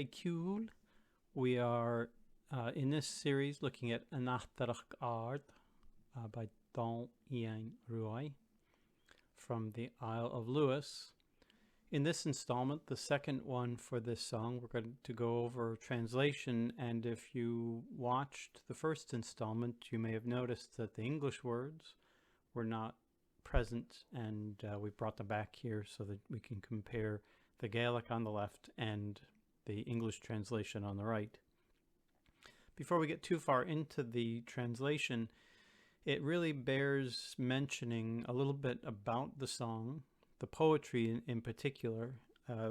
Ataireachd. We are in this series looking at Ataireachd Àrd by Ataireachd from the Isle of Lewis. In this installment, the second one for this song, we're going to go over translation, and if you watched the first installment, you may have noticed that the English words were not present, and we brought them back here so that we can compare the Gaelic on the left and the English translation on the right. Before we get too far into the translation, it really bears mentioning a little bit about the song, the poetry in particular.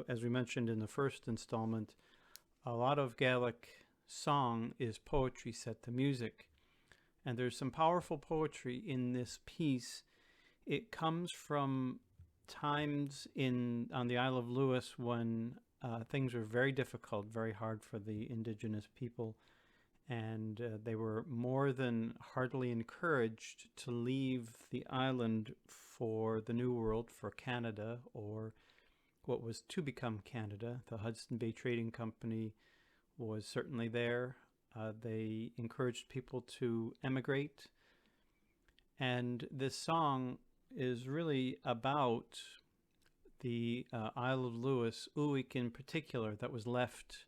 As we mentioned in the first installment, a lot of Gaelic song is poetry set to music. And there's some powerful poetry in this piece. It comes from times on the Isle of Lewis when things were very difficult, very hard for the indigenous people. And they were more than heartily encouraged to leave the island for the New World, for Canada, or what was to become Canada. The Hudson Bay Trading Company was certainly there. They encouraged people to emigrate. And this song is really about the Isle of Lewis, Uig in particular, that was left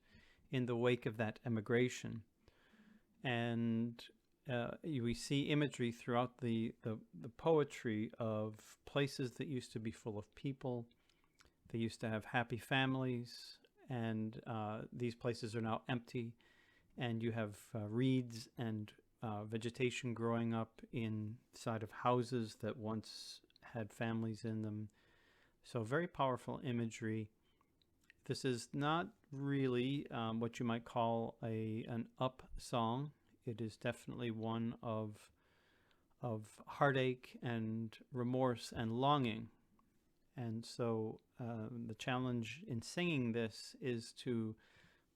in the wake of that emigration. And we see imagery throughout the poetry of places that used to be full of people. They used to have happy families, and these places are now empty. And you have reeds and vegetation growing up inside of houses that once had families in them. So very powerful imagery. This is not really what you might call an up song. It is definitely one of heartache and remorse and longing. And so the challenge in singing this is to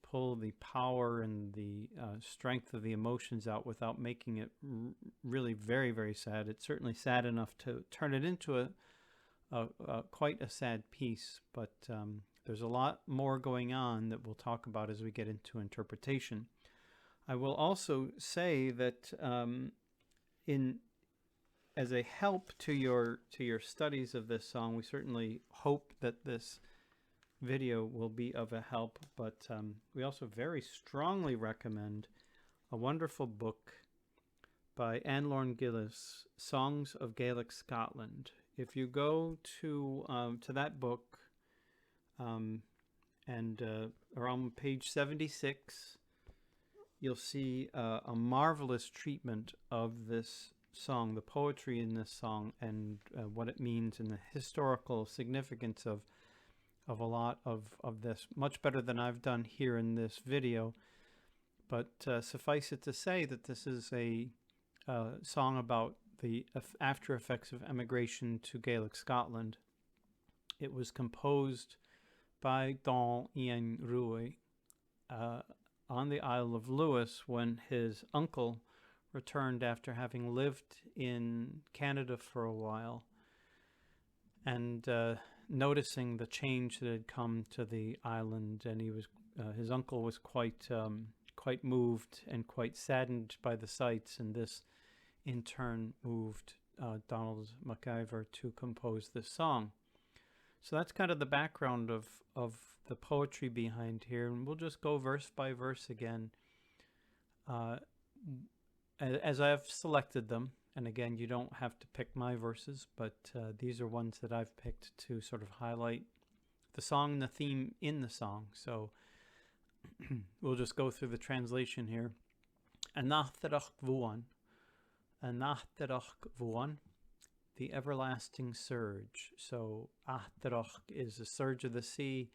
pull the power and the strength of the emotions out without making it really very, very sad. It's certainly sad enough to turn it into quite a sad piece, but there's a lot more going on that we'll talk about as we get into interpretation. I will also say that as a help to your studies of this song, we certainly hope that this video will be of a help, but we also very strongly recommend a wonderful book by Anne Lorne Gillis, Songs of Gaelic Scotland. If you go to that book, and around page 76, you'll see a marvelous treatment of this song, the poetry in this song, and what it means, and the historical significance of a lot of this, much better than I've done here in this video. But suffice it to say that this is a song about the after effects of emigration to Gaelic Scotland. It was composed by Ataireachd on the Isle of Lewis when his uncle returned after having lived in Canada for a while, and noticing the change that had come to the island, and his uncle was quite moved and quite saddened by the sights, and this in turn moved Donald MacIver to compose this song. So that's kind of the background of the poetry behind here, and we'll just go verse by verse again as I've selected them. And again, you don't have to pick my verses, but these are ones that I've picked to sort of highlight the song and the theme in the song. So we'll just go through the translation here. Ataireachd Àrd, the everlasting surge. So Ataireachd is the surge of the sea,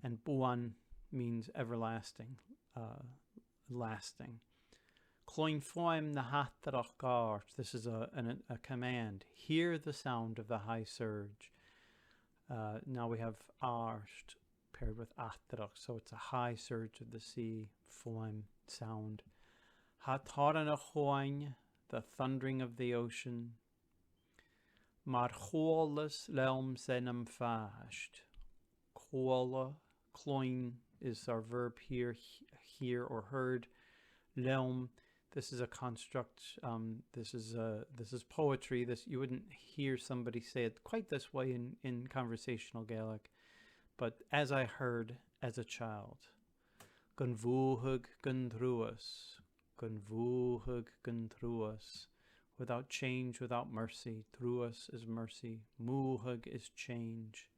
and Buan means everlasting, lasting. Cloin foim na Ataireachd Àrd. This is a command. Hear the sound of the high surge. Now we have Àrd paired with Ataireachd, so it's a high surge of the sea, foim, sound. Ataireachd, the thundering of the ocean. Mar cholas lelm senam fasht. Chola, cloin, is our verb here, hear or heard. Leum, this is a construct. This is poetry. This, you wouldn't hear somebody say it quite this way in conversational Gaelic, but as I heard as a child. Gun vuhug gun druas, gun vuhug gun druas. Without change, without mercy. Druas is mercy. Muhug is change.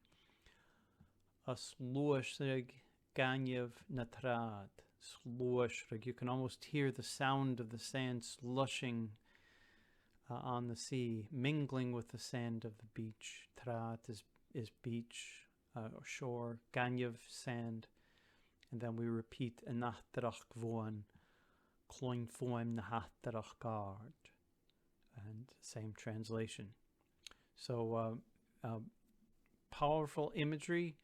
As luashrig ganyev natrad. Sluashrig. You can almost hear the sound of the sand slushing on the sea, mingling with the sand of the beach. Trad is beach or shore. Ganyev, sand. And then we repeat Ataireachd Àrd, Cloin foim na Ataireachd Àrd. And same translation. So powerful imagery.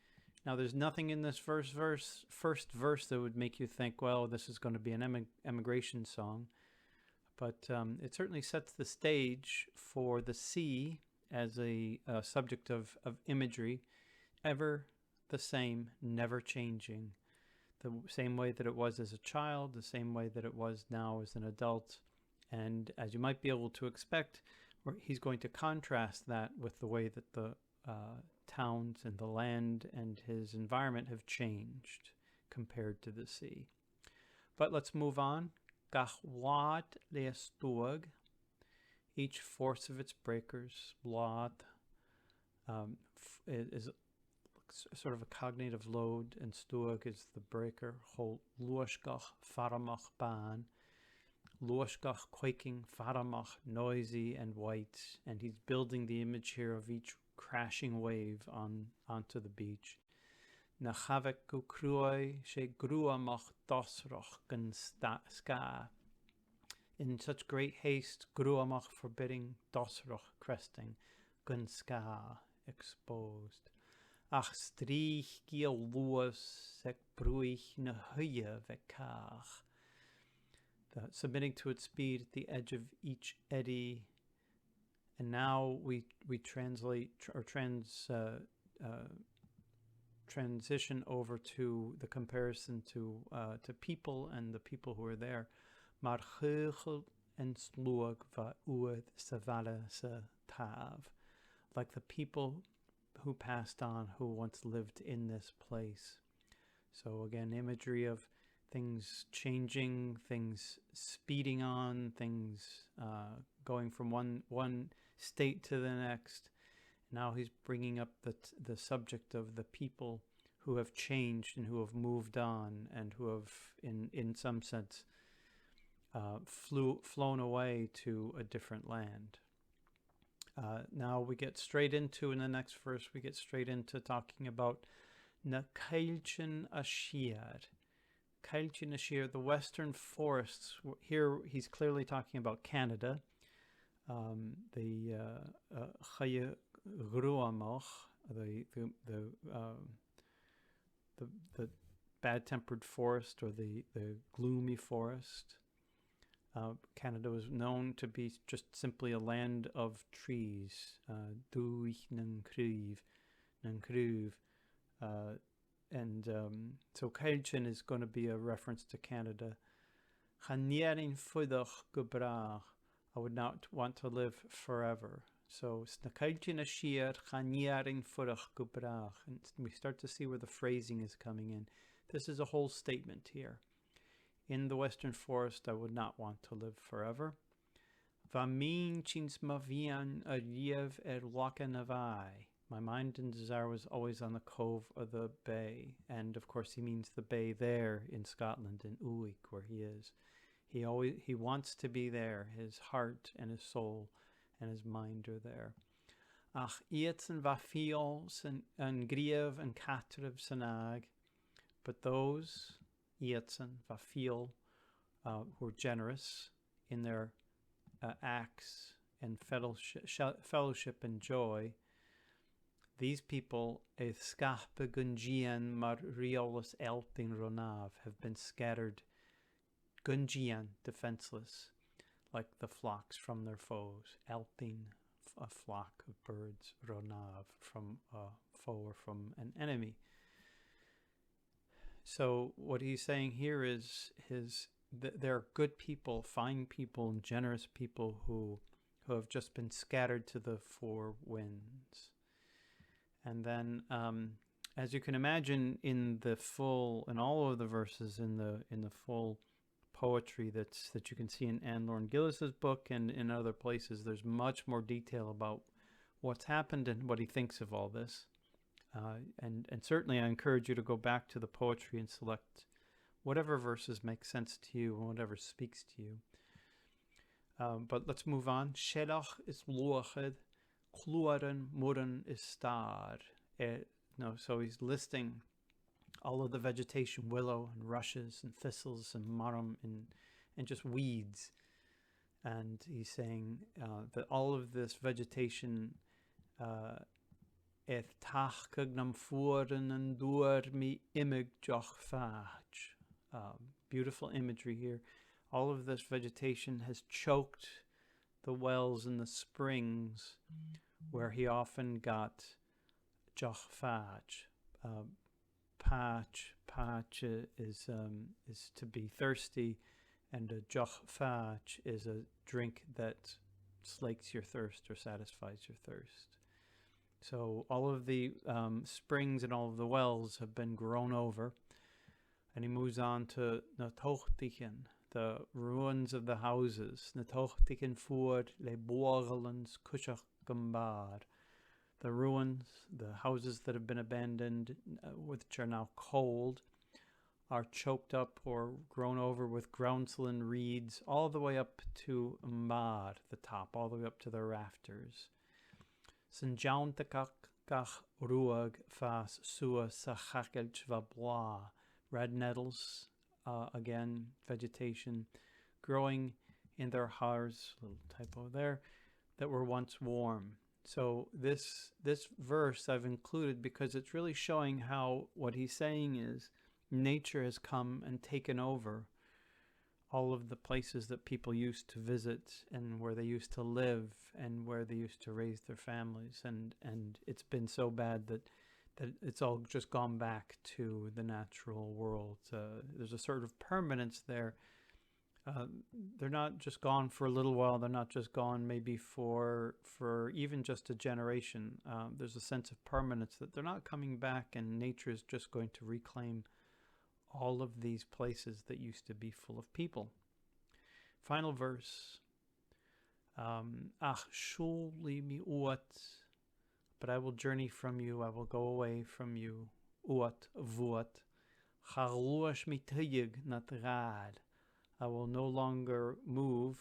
Now there's nothing in this first verse that would make you think, well, this is going to be an emigration song. But it certainly sets the stage for the sea as a subject of imagery, ever the same, never changing. The same way that it was as a child, the same way that it was now as an adult. And as you might be able to expect, he's going to contrast that with the way that the towns and the land and his environment have changed compared to the sea. But let's move on. Gachwad leastuag, each force of its breakers. Blad is sort of a cognitive load, and stuag is the breaker. Whole luashgach faramach ban. Luashgach quaking, faramach noisy and white, and he's building the image here of each crashing wave onto the beach. Na chavek go cruai she gruamach dosroch gun ska. In such great haste, gruamach forbidding, dosroch cresting, gun ska exposed. Ach strich giel luas sec bruich na huye vekach. Submitting to its speed at the edge of each eddy. And now we translate or transition over to the comparison to people and the people who are there. Mar chugel en sluag va uad savala sa tav. Like the people who passed on, who once lived in this place. So again, imagery of things changing, things speeding on, things going from one state to the next. Now he's bringing up the subject of the people who have changed and who have moved on and who have, in some sense, flown away to a different land. Now we get straight into, in the next verse, we get straight into talking about Ataireachd Àrd. Ataireachd Àrd, the western forests. Here he's clearly talking about Canada. The Chaye Gruamach, the bad-tempered forest, or the gloomy forest. Canada was known to be just simply a land of trees. Dúich nan cruv. So Ataireachd is going to be a reference to Canada. Chanierin fudach gebrach. I would not want to live forever. So Ataireachd Àrd chanierin fudach gebrach. And we start to see where the phrasing is coming in. This is a whole statement here. In the western forest, I would not want to live forever. Vamin chins mavian a riev lakanavai. My mind and desire was always on the cove of the bay. And of course he means the bay there in Scotland, in Uig, where he is. He wants to be there. His heart and his soul and his mind are there. Ach ietsen vafiol en griev en katrev sanag. But those Ietsen, Vafil, who are generous in their acts and fellowship and joy, these people, Escape Gunjian Mar Riolas Elting Ronav, have been scattered, Gunjian, defenseless, like the flocks from their foes. Elting, a flock of birds, Ronav, from a foe or from an enemy. So what he's saying here is there are good people, fine people, and generous people who have just been scattered to the four winds. And then, as you can imagine, in all of the verses in the full poetry that you can see in Anne Lorne Gillis's book and in other places, there's much more detail about what's happened and what he thinks of all this. And certainly I encourage you to go back to the poetry and select whatever verses make sense to you and whatever speaks to you. But let's move on. Shelach is luached, kluaren muren is star. So he's listing all of the vegetation, willow and rushes and thistles and marum and just weeds. And he's saying that all of this vegetation tachtgnam fuoren and duer mi imig joch fach. Beautiful imagery here. All of this vegetation has choked the wells and the springs where he often got joch fach. Patch is to be thirsty, and a joch fach is a drink that slakes your thirst or satisfies your thirst. So all of the springs and all of the wells have been grown over. And he moves on to Natochtichen, the ruins of the houses. Natochtichen voor le borgelens kushach gambar. The ruins, the houses that have been abandoned, which are now cold, are choked up or grown over with groundsel and reeds, all the way up to Mbar, the top, all the way up to the rafters. Sinjauntakach gach ruag fas sua sachakel chvabla. Red nettles, again, vegetation, growing in their hearts, little typo there, that were once warm. So this verse I've included because it's really showing how what he's saying is nature has come and taken over all of the places that people used to visit and where they used to live and where they used to raise their families. And it's been so bad that it's all just gone back to the natural world. There's a sort of permanence there. They're not just gone for a little while. They're not just gone maybe for even just a generation. There's a sense of permanence that they're not coming back, and nature is just going to reclaim all of these places that used to be full of people. Final verse. Ach shuli mi uat, but I will journey from you, I will go away from you. Uat vuat. Chaluash mi tiyig natrad. I will no longer move.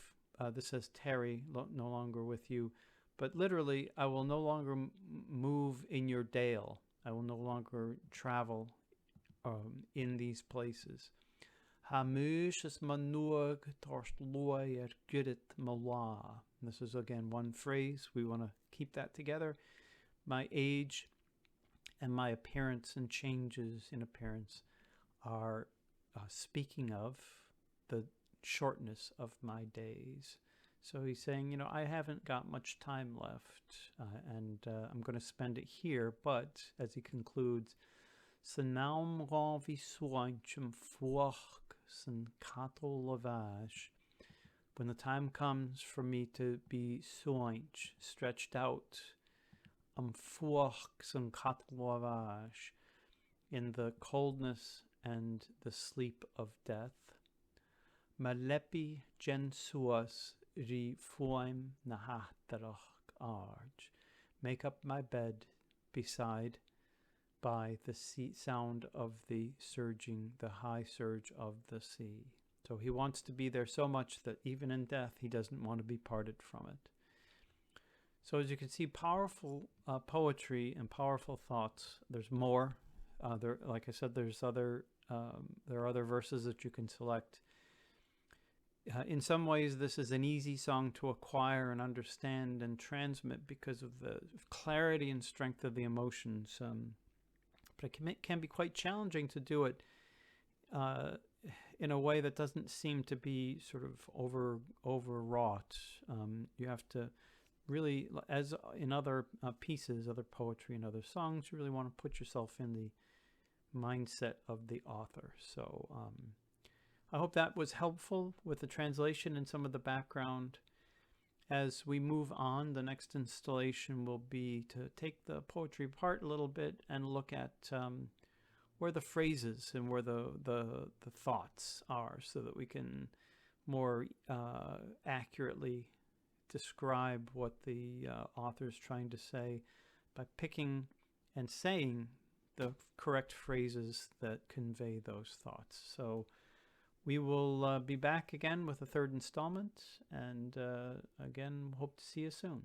This says tarry, no longer with you. But literally, I will no longer move in your dale. I will no longer travel in these places. Hamush es manuag torst loy gudit mala. This is again one phrase. We want to keep that together. My age and my appearance and changes in appearance are speaking of the shortness of my days. So he's saying, I haven't got much time left, and I'm going to spend it here. But as he concludes, when the time comes for me to be stretched out, in the coldness and the sleep of death, Malepi gensuas ri fuim na Ataireachd Àrd. Make up my bed by the sound of the high surge of the sea. So he wants to be there so much that even in death, he doesn't want to be parted from it. So as you can see, powerful poetry and powerful thoughts. There's more. Like I said, there are other verses that you can select. In some ways, this is an easy song to acquire and understand and transmit because of the clarity and strength of the emotions. But it can be quite challenging to do it in a way that doesn't seem to be sort of overwrought. You have to really, as in other pieces, other poetry and other songs, you really want to put yourself in mindset of the author. So I hope that was helpful with the translation and some of the background. As we move on, the next installation will be to take the poetry apart a little bit and look at where the phrases and where the thoughts are, so that we can more accurately describe what the author is trying to say by picking and saying the correct phrases that convey those thoughts. So we will be back again with a third installment, and again, hope to see you soon.